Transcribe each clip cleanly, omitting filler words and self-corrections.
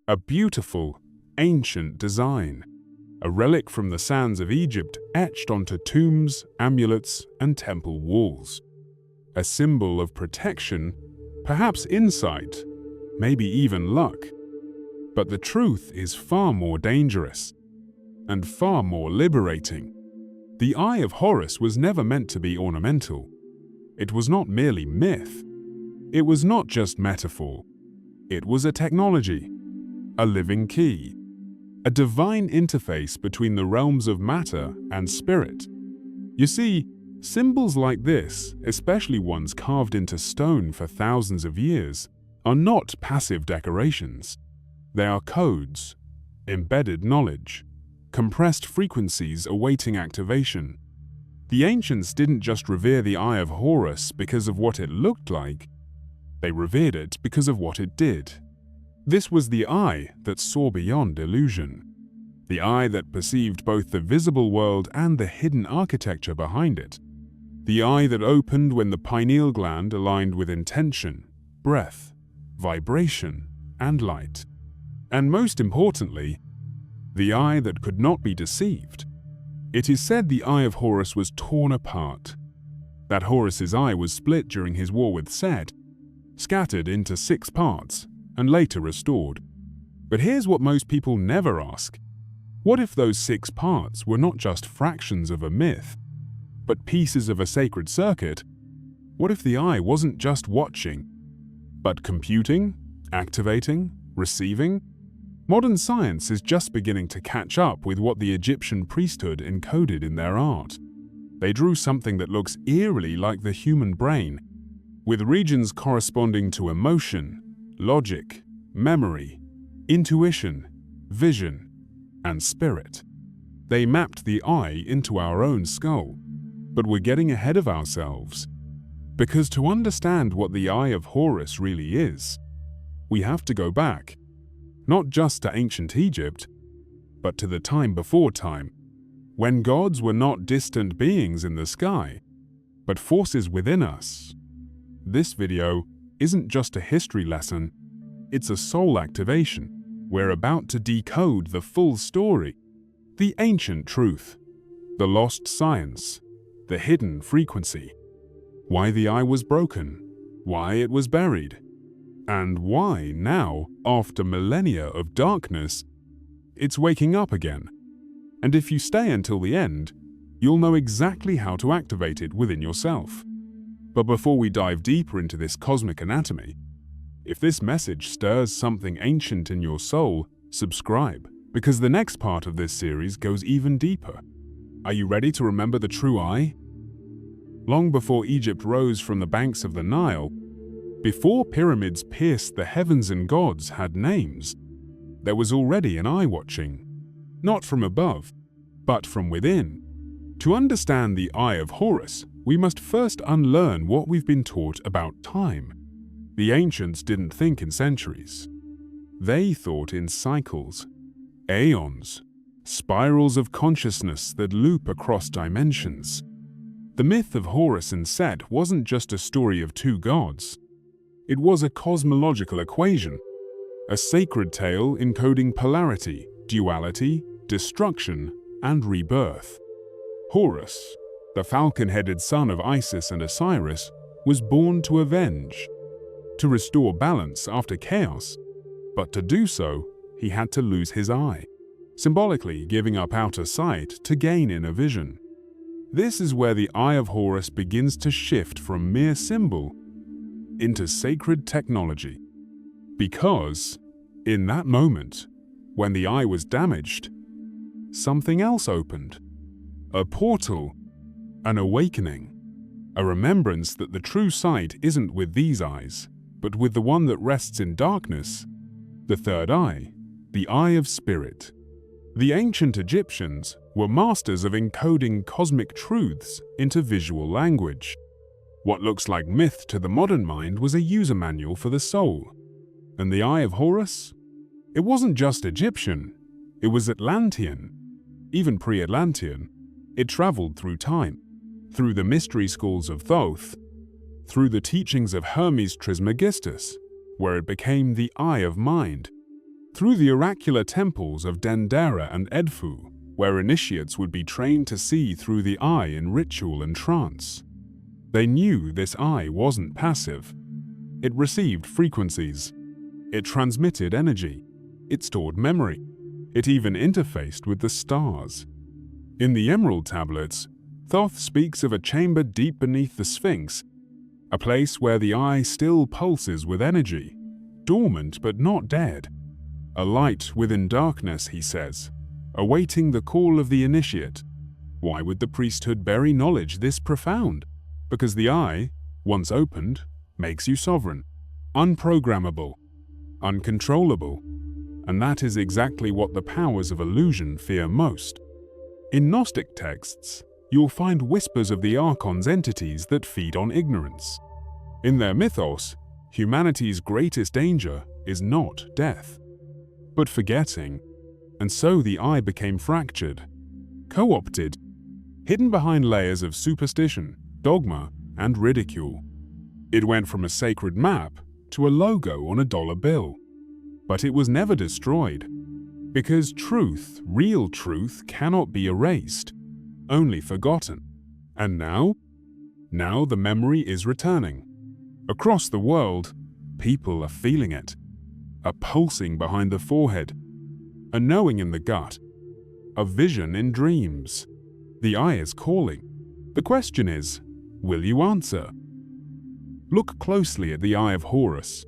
A beautiful, ancient design, a relic from the sands of Egypt etched onto tombs, amulets, and temple walls. A symbol of protection, perhaps insight, maybe even luck. But the truth is far more dangerous and far more liberating. The Eye of Horus was never meant to be ornamental. It was not merely myth. It was not just metaphor. It was a technology, a living key, a divine interface between the realms of matter and spirit. You see, symbols like this, especially ones carved into stone for thousands of years, are not passive decorations. They are codes, embedded knowledge, compressed frequencies awaiting activation. The ancients didn't just revere the Eye of Horus because of what it looked like. They revered it because of what it did. This was the eye that saw beyond illusion. The eye that perceived both the visible world and the hidden architecture behind it. The eye that opened when the pineal gland aligned with intention, breath, vibration, and light. And most importantly, the eye that could not be deceived. It is said the Eye of Horus was torn apart. That Horus's eye was split during his war with Set, scattered into 6 parts, and later restored. But here's what most people never ask. What if those 6 parts were not just fractions of a myth, but pieces of a sacred circuit? What if the eye wasn't just watching, but computing, activating, receiving? Modern science is just beginning to catch up with what the Egyptian priesthood encoded in their art. They drew something that looks eerily like the human brain, with regions corresponding to emotion, logic, memory, intuition, vision, and spirit. They mapped the eye into our own skull, but we're getting ahead of ourselves. Because to understand what the Eye of Horus really is, we have to go back, not just to ancient Egypt, but to the time before time, when gods were not distant beings in the sky, but forces within us. This video isn't just a history lesson, it's a soul activation. We're about to decode the full story, the ancient truth, the lost science, the hidden frequency, why the eye was broken, why it was buried, and why now, after millennia of darkness, it's waking up again. And if you stay until the end, you'll know exactly how to activate it within yourself. But before we dive deeper into this cosmic anatomy, if this message stirs something ancient in your soul, subscribe, because the next part of this series goes even deeper. Are you ready to remember the true eye? Long before Egypt rose from the banks of the Nile, before pyramids pierced the heavens and gods had names, there was already an eye watching, not from above, but from within. To understand the Eye of Horus, we must first unlearn what we've been taught about time. The ancients didn't think in centuries. They thought in cycles, aeons, spirals of consciousness that loop across dimensions. The myth of Horus and Set wasn't just a story of 2 gods. It was a cosmological equation, a sacred tale encoding polarity, duality, destruction, and rebirth. Horus, the falcon-headed son of Isis and Osiris, was born to avenge, to restore balance after chaos, but to do so, he had to lose his eye, symbolically giving up outer sight to gain inner vision. This is where the Eye of Horus begins to shift from mere symbol into sacred technology. Because, in that moment, when the eye was damaged, something else opened. A portal, an awakening, a remembrance that the true sight isn't with these eyes, but with the one that rests in darkness, the third eye, the eye of spirit. The ancient Egyptians were masters of encoding cosmic truths into visual language. What looks like myth to the modern mind was a user manual for the soul. And the Eye of Horus? It wasn't just Egyptian, it was Atlantean. Even pre-Atlantean, it traveled through time, through the mystery schools of Thoth, through the teachings of Hermes Trismegistus, where it became the eye of mind, through the oracular temples of Dendera and Edfu, where initiates would be trained to see through the eye in ritual and trance. They knew this eye wasn't passive. It received frequencies. It transmitted energy. It stored memory. It even interfaced with the stars. In the Emerald Tablets, Thoth speaks of a chamber deep beneath the Sphinx, a place where the eye still pulses with energy, dormant but not dead. A light within darkness, he says, awaiting the call of the initiate. Why would the priesthood bury knowledge this profound? Because the eye, once opened, makes you sovereign, unprogrammable, uncontrollable, and that is exactly what the powers of illusion fear most. In Gnostic texts, you'll find whispers of the Archon's entities that feed on ignorance. In their mythos, humanity's greatest danger is not death, but forgetting, and so the eye became fractured, co-opted, hidden behind layers of superstition, dogma, and ridicule. It went from a sacred map to a logo on a dollar bill. But it was never destroyed, because truth, real truth, cannot be erased, only forgotten. And now? Now the memory is returning. Across the world, people are feeling it. A pulsing behind the forehead, a knowing in the gut, a vision in dreams. The eye is calling. The question is, will you answer? Look closely at the Eye of Horus.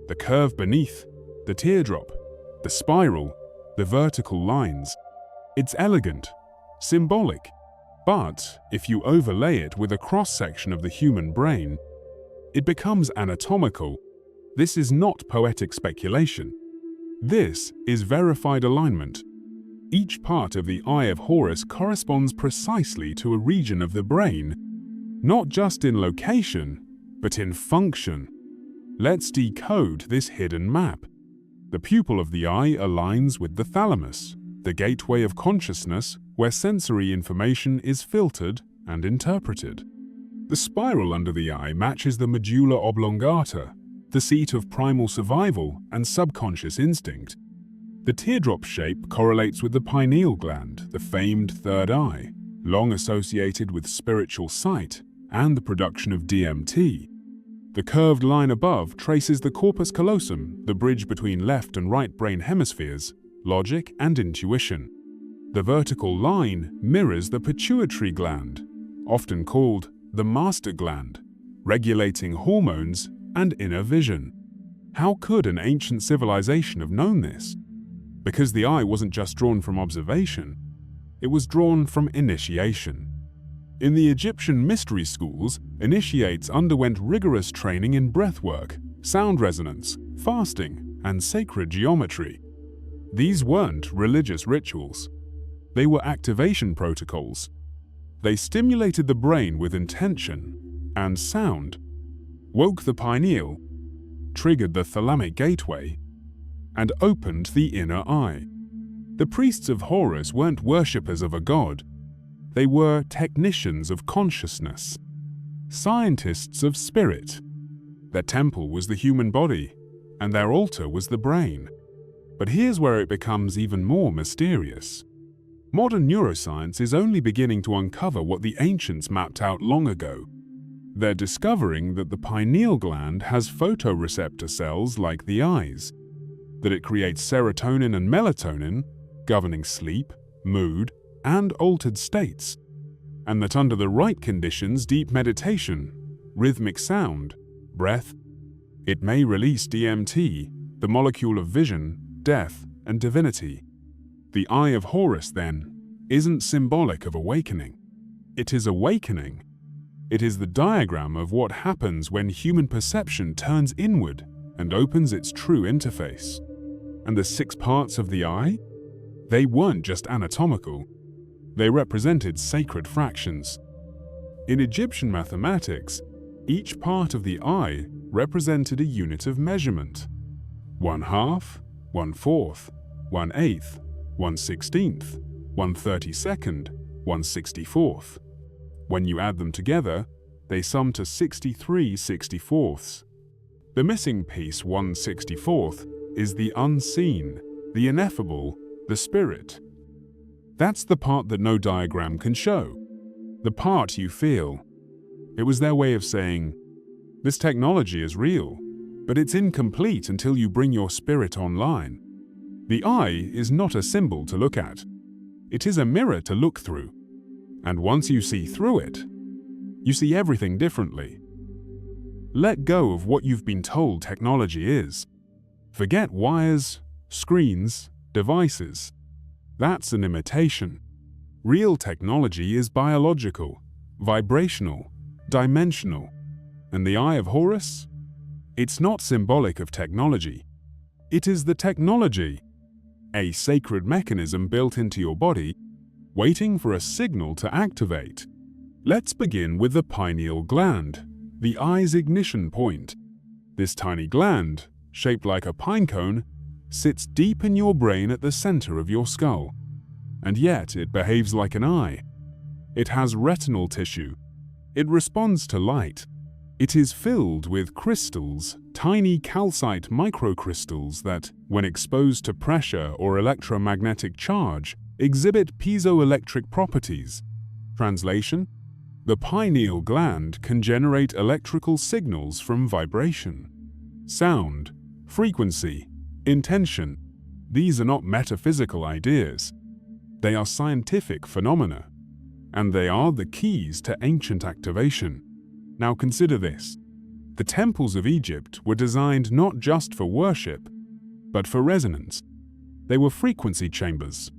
The curve beneath, the teardrop, the spiral, the vertical lines. It's elegant, symbolic, but if you overlay it with a cross-section of the human brain, it becomes anatomical. This is not poetic speculation. This is verified alignment. Each part of the Eye of Horus corresponds precisely to a region of the brain, not just in location, but in function. Let's decode this hidden map. The pupil of the eye aligns with the thalamus, the gateway of consciousness where sensory information is filtered and interpreted. The spiral under the eye matches the medulla oblongata, the seat of primal survival and subconscious instinct. The teardrop shape correlates with the pineal gland, the famed third eye, long associated with spiritual sight and the production of DMT. The curved line above traces the corpus callosum, the bridge between left and right brain hemispheres, logic and intuition. The vertical line mirrors the pituitary gland, often called the master gland, regulating hormones and inner vision. How could an ancient civilization have known this? Because the eye wasn't just drawn from observation, it was drawn from initiation. In the Egyptian mystery schools, initiates underwent rigorous training in breathwork, sound resonance, fasting, and sacred geometry. These weren't religious rituals. They were activation protocols. They stimulated the brain with intention and sound, woke the pineal, triggered the thalamic gateway, and opened the inner eye. The priests of Horus weren't worshippers of a god. They were technicians of consciousness, scientists of spirit. Their temple was the human body, and their altar was the brain. But here's where it becomes even more mysterious. Modern neuroscience is only beginning to uncover what the ancients mapped out long ago. They're discovering that the pineal gland has photoreceptor cells like the eyes, that it creates serotonin and melatonin, governing sleep, mood, and altered states, and that under the right conditions, deep meditation, rhythmic sound, breath, it may release DMT, the molecule of vision, death, and divinity. The Eye of Horus, then, isn't symbolic of awakening. It is awakening. It is the diagram of what happens when human perception turns inward and opens its true interface. And the 6 parts of the eye? They weren't just anatomical. They represented sacred fractions. In Egyptian mathematics, each part of the eye represented a unit of measurement. 1/2, 1/4, 1/8, 1/16, 1/32, 1/64. When you add them together, they sum to 63 64ths. The missing piece, 1/64, is the unseen, the ineffable, the spirit. That's the part that no diagram can show, the part you feel. It was their way of saying, this technology is real, but it's incomplete until you bring your spirit online. The eye is not a symbol to look at. It is a mirror to look through. And once you see through it, you see everything differently. Let go of what you've been told technology is. Forget wires, screens, devices. That's an imitation. Real technology is biological, vibrational, dimensional. And the Eye of Horus? It's not symbolic of technology. It is the technology, a sacred mechanism built into your body, waiting for a signal to activate. Let's begin with the pineal gland, the eye's ignition point. This tiny gland, shaped like a pine cone, sits deep in your brain at the center of your skull. And yet it behaves like an eye. It has retinal tissue. It responds to light. It is filled with crystals, tiny calcite microcrystals that, when exposed to pressure or electromagnetic charge, exhibit piezoelectric properties. Translation: the pineal gland can generate electrical signals from vibration, sound, frequency, intention. These are not metaphysical ideas. They are scientific phenomena, and they are the keys to ancient activation. Now consider this. The temples of Egypt were designed not just for worship, but for resonance. They were frequency chambers,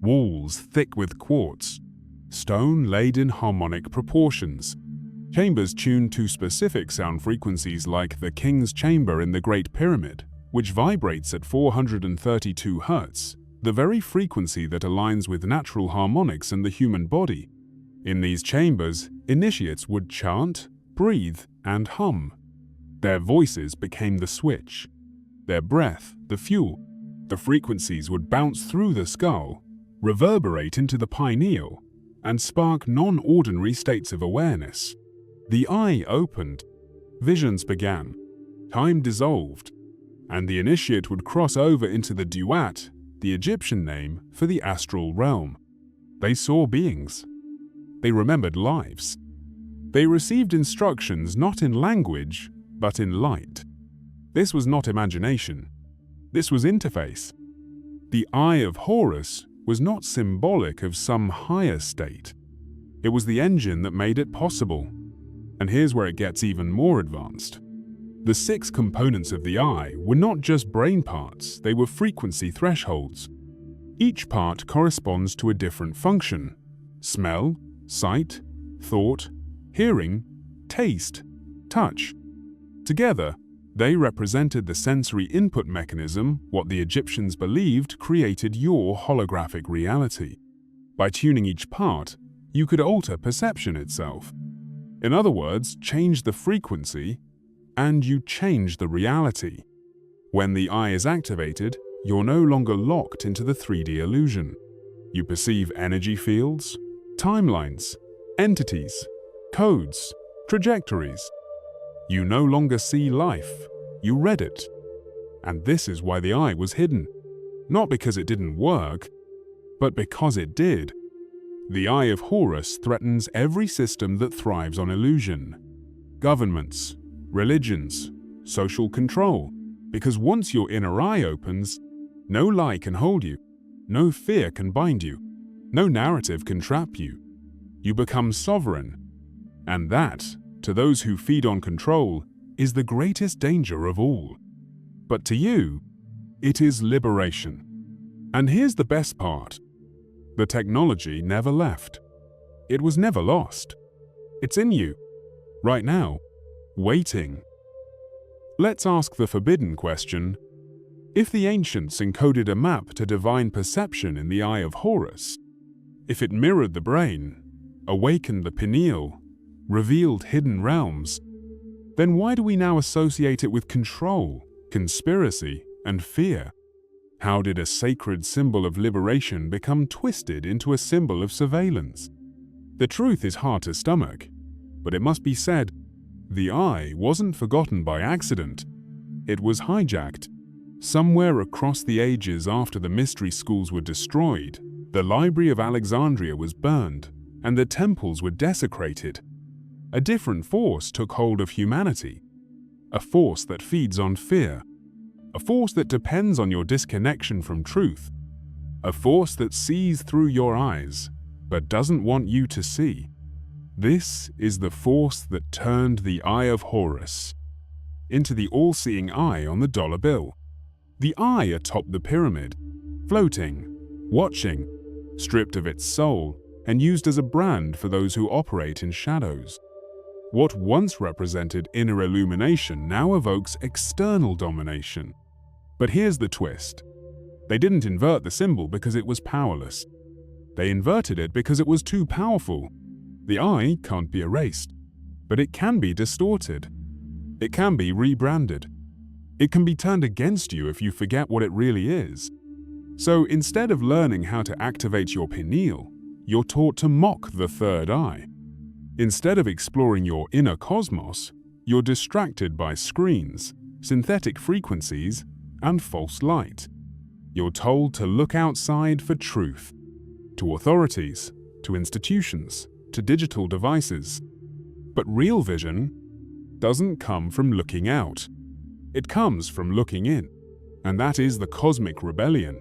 walls thick with quartz, stone laid in harmonic proportions, chambers tuned to specific sound frequencies like the King's Chamber in the Great Pyramid, which vibrates at 432 Hz, the very frequency that aligns with natural harmonics in the human body. In these chambers, initiates would chant, breathe, and hum. Their voices became the switch, their breath the fuel. The frequencies would bounce through the skull, reverberate into the pineal, and spark non-ordinary states of awareness. The eye opened, visions began, time dissolved, and the initiate would cross over into the duat, the Egyptian name for the astral realm. They saw beings. They remembered lives. They received instructions not in language, but in light. This was not imagination. This was interface. The Eye of Horus was not symbolic of some higher state. It was the engine that made it possible. And here's where it gets even more advanced. The 6 components of the eye were not just brain parts, they were frequency thresholds. Each part corresponds to a different function: smell, sight, thought, hearing, taste, touch. Together, they represented the sensory input mechanism what the Egyptians believed created your holographic reality. By tuning each part, you could alter perception itself. In other words, change the frequency, and you change the reality. When the eye is activated, you're no longer locked into the 3D illusion. You perceive energy fields, timelines, entities, codes, trajectories. You no longer see life, you read it. And this is why the eye was hidden. Not because it didn't work, but because it did. The Eye of Horus threatens every system that thrives on illusion. Governments, religions, social control. Because once your inner eye opens, no lie can hold you, no fear can bind you, no narrative can trap you. You become sovereign. And that, to those who feed on control, is the greatest danger of all. But to you, it is liberation. And here's the best part. The technology never left. It was never lost. It's in you, right now, waiting. Let's ask the forbidden question. If the ancients encoded a map to divine perception in the Eye of Horus, if it mirrored the brain, awakened the pineal, revealed hidden realms, then why do we now associate it with control, conspiracy, and fear? How did a sacred symbol of liberation become twisted into a symbol of surveillance? The truth is hard to stomach, but it must be said, the eye wasn't forgotten by accident. It was hijacked. Somewhere across the ages after the mystery schools were destroyed, the Library of Alexandria was burned, and the temples were desecrated. A different force took hold of humanity, a force that feeds on fear, a force that depends on your disconnection from truth, a force that sees through your eyes but doesn't want you to see. This is the force that turned the Eye of Horus into the all-seeing eye on the dollar bill. The eye atop the pyramid, floating, watching, stripped of its soul, and used as a brand for those who operate in shadows. What once represented inner illumination now evokes external domination. But here's the twist. They didn't invert the symbol because it was powerless. They inverted it because it was too powerful. The eye can't be erased, but it can be distorted. It can be rebranded. It can be turned against you if you forget what it really is. So instead of learning how to activate your pineal, you're taught to mock the third eye. Instead of exploring your inner cosmos, you're distracted by screens, synthetic frequencies, and false light. You're told to look outside for truth, to authorities, to institutions, to digital devices. But real vision doesn't come from looking out. It comes from looking in, and that is the cosmic rebellion.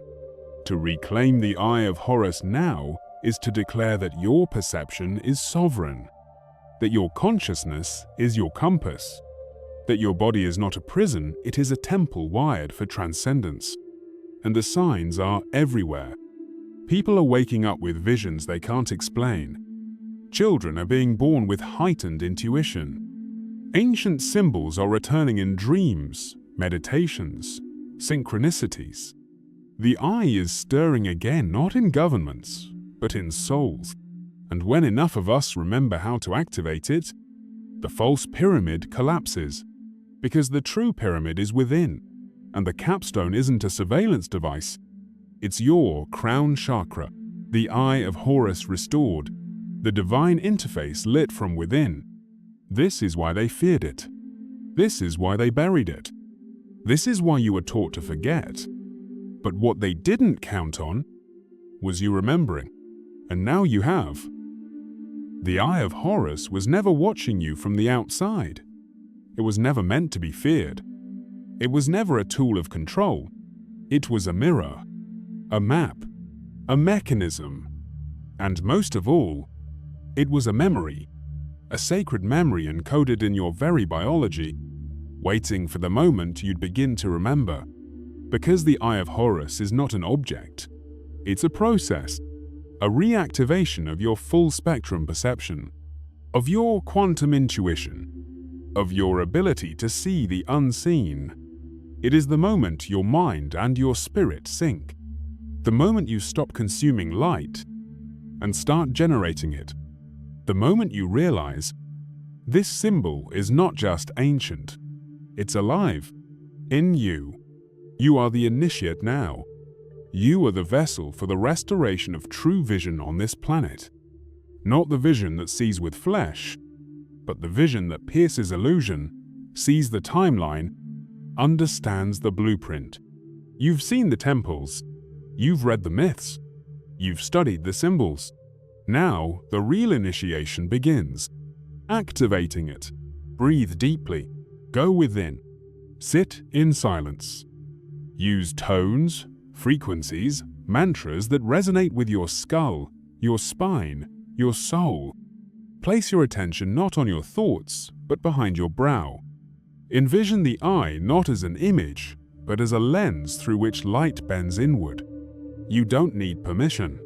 To reclaim the Eye of Horus now is to declare that your perception is sovereign, that your consciousness is your compass, that your body is not a prison, it is a temple wired for transcendence. And the signs are everywhere. People are waking up with visions they can't explain. Children are being born with heightened intuition. Ancient symbols are returning in dreams, meditations, synchronicities. The eye is stirring again, not in governments, but in souls. And when enough of us remember how to activate it, the false pyramid collapses, because the true pyramid is within, and the capstone isn't a surveillance device. It's your crown chakra, the Eye of Horus restored, the divine interface lit from within. This is why they feared it. This is why they buried it. This is why you were taught to forget. But what they didn't count on was you remembering. And now you have. The Eye of Horus was never watching you from the outside. It was never meant to be feared. It was never a tool of control. It was a mirror, a map, a mechanism, and most of all, it was a memory, a sacred memory encoded in your very biology, waiting for the moment you'd begin to remember. Because the Eye of Horus is not an object, it's a process, a reactivation of your full spectrum perception, of your quantum intuition, of your ability to see the unseen. It is the moment your mind and your spirit sync, the moment you stop consuming light and start generating it, the moment you realize this symbol is not just ancient, it's alive in you. You are the initiate now. You are the vessel for the restoration of true vision on this planet. Not the vision that sees with flesh, but the vision that pierces illusion, sees the timeline, understands the blueprint. You've seen the temples. You've read the myths. You've studied the symbols. Now, the real initiation begins. Activating it. Breathe deeply. Go within. Sit in silence. Use tones, frequencies, mantras that resonate with your skull, your spine, your soul. Place your attention not on your thoughts, but behind your brow. Envision the eye not as an image, but as a lens through which light bends inward. You don't need permission.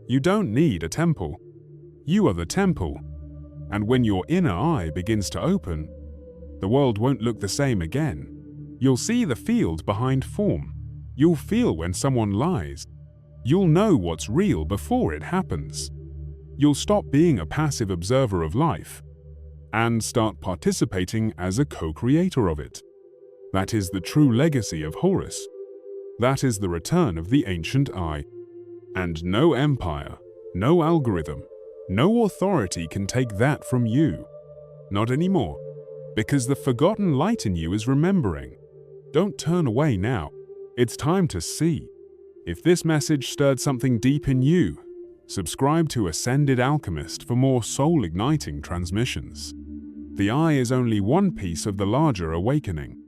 You don't need a temple. You are the temple. And when your inner eye begins to open, the world won't look the same again. You'll see the field behind form. You'll feel when someone lies. You'll know what's real before it happens. You'll stop being a passive observer of life and start participating as a co-creator of it. That is the true legacy of Horus. That is the return of the ancient eye. And no empire, no algorithm, no authority can take that from you. Not anymore, because the forgotten light in you is remembering. Don't turn away now. It's time to see. If this message stirred something deep in you, subscribe to Ascended Alchemist for more soul-igniting transmissions. The eye is only one piece of the larger awakening.